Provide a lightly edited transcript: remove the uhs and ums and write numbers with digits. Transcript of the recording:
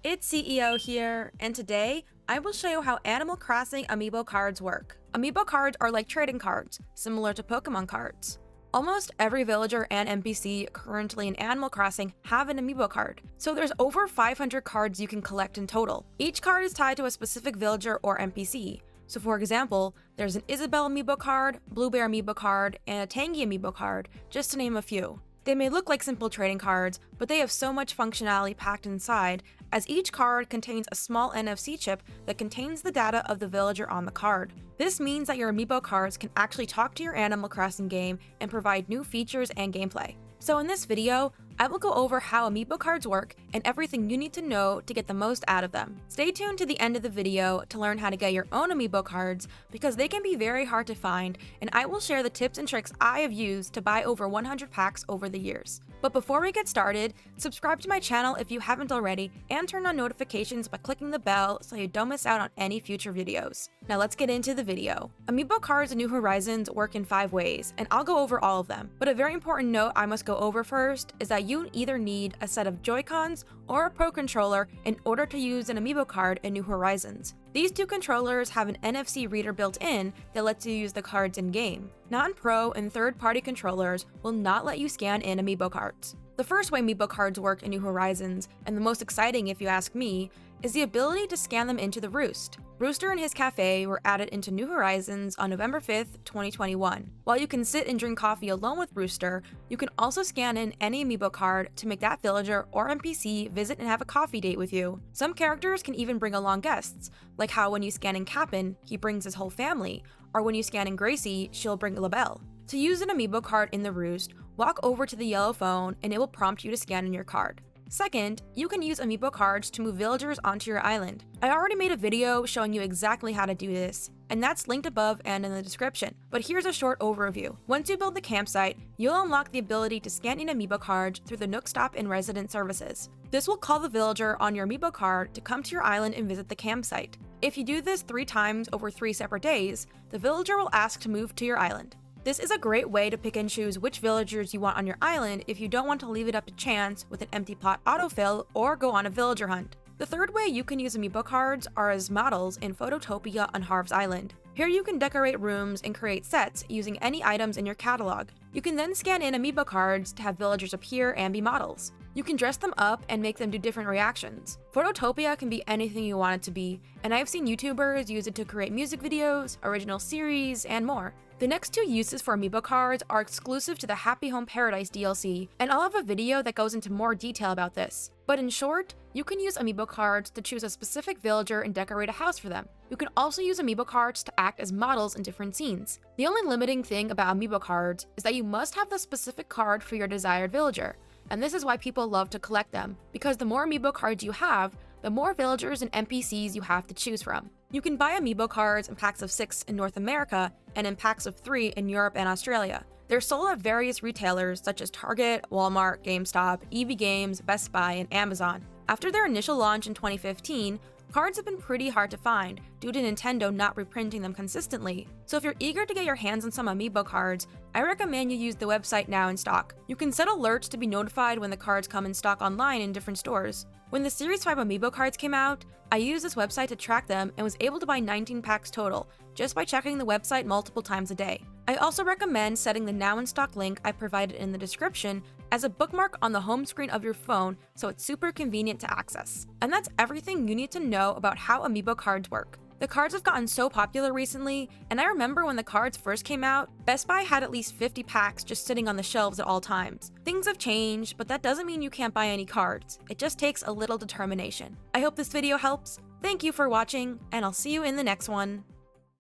It's CEO here, and today I will show you how Animal Crossing Amiibo cards work. Amiibo cards are like trading cards, similar to Pokemon cards. Almost every villager and NPC currently in Animal Crossing have an Amiibo card, so there's over 500 cards you can collect in total. Each card is tied to a specific villager or NPC. So for example, there's an Isabelle Amiibo card, Bluebear Amiibo card, and a Tangy Amiibo card, just to name a few. They may look like simple trading cards, but they have so much functionality packed inside, as each card contains a small NFC chip that contains the data of the villager on the card. This means that your Amiibo cards can actually talk to your Animal Crossing game and provide new features and gameplay. So in this video, I will go over how Amiibo cards work and everything you need to know to get the most out of them. Stay tuned to the end of the video to learn how to get your own Amiibo cards because they can be very hard to find, and I will share the tips and tricks I have used to buy over 100 packs over the years. But before we get started, subscribe to my channel if you haven't already and turn on notifications by clicking the bell so you don't miss out on any future videos. Now let's get into the video. Amiibo cards in New Horizons work in 5 ways, and I'll go over all of them. But a very important note I must go over first is that you either need a set of Joy-Cons or a Pro controller in order to use an Amiibo card in New Horizons. These two controllers have an NFC reader built in that lets you use the cards in-game. Non-Pro and third-party controllers will not let you scan in Amiibo cards. The first way Amiibo cards work in New Horizons, and the most exciting if you ask me, is the ability to scan them into the Roost. Rooster and his cafe were added into New Horizons on November 5th, 2021. While you can sit and drink coffee alone with Rooster, you can also scan in any Amiibo card to make that villager or NPC visit and have a coffee date with you. Some characters can even bring along guests, like how when you scan in Cap'n, he brings his whole family, or when you scan in Gracie, she'll bring LaBelle. To use an Amiibo card in the Roost, walk over to the yellow phone and it will prompt you to scan in your card. Second, you can use Amiibo cards to move villagers onto your island. I already made a video showing you exactly how to do this, and that's linked above and in the description, but here's a short overview. Once you build the campsite, you'll unlock the ability to scan in Amiibo cards through the Nook Stop and Resident services. This will call the villager on your Amiibo card to come to your island and visit the campsite. If you do this 3 times over 3 separate days, the villager will ask to move to your island. This is a great way to pick and choose which villagers you want on your island if you don't want to leave it up to chance with an empty plot autofill or go on a villager hunt. The third way you can use Amiibo cards are as models in Phototopia on Harv's Island. Here you can decorate rooms and create sets using any items in your catalog. You can then scan in Amiibo cards to have villagers appear and be models. You can dress them up and make them do different reactions. Phototopia can be anything you want it to be, and I've seen YouTubers use it to create music videos, original series, and more. The next 2 uses for Amiibo cards are exclusive to the Happy Home Paradise DLC, and I'll have a video that goes into more detail about this. But in short, you can use Amiibo cards to choose a specific villager and decorate a house for them. You can also use Amiibo cards to act as models in different scenes. The only limiting thing about Amiibo cards is that you must have the specific card for your desired villager, and this is why people love to collect them, because the more Amiibo cards you have, the more villagers and NPCs you have to choose from. You can buy Amiibo cards in packs of 6 in North America and in packs of 3 in Europe and Australia. They're sold at various retailers such as Target, Walmart, GameStop, EB Games, Best Buy, and Amazon. After their initial launch in 2015, cards have been pretty hard to find due to Nintendo not reprinting them consistently, so if you're eager to get your hands on some Amiibo cards, I recommend you use the website now in stock. You can set alerts to be notified when the cards come in stock online in different stores. When the Series 5 Amiibo cards came out, I used this website to track them and was able to buy 19 packs total, just by checking the website multiple times a day. I also recommend setting the Now in Stock link I provided in the description as a bookmark on the home screen of your phone so it's super convenient to access. And that's everything you need to know about how Amiibo cards work. The cards have gotten so popular recently, and I remember when the cards first came out, Best Buy had at least 50 packs just sitting on the shelves at all times. Things have changed, but that doesn't mean you can't buy any cards. It just takes a little determination. I hope this video helps. Thank you for watching, and I'll see you in the next one.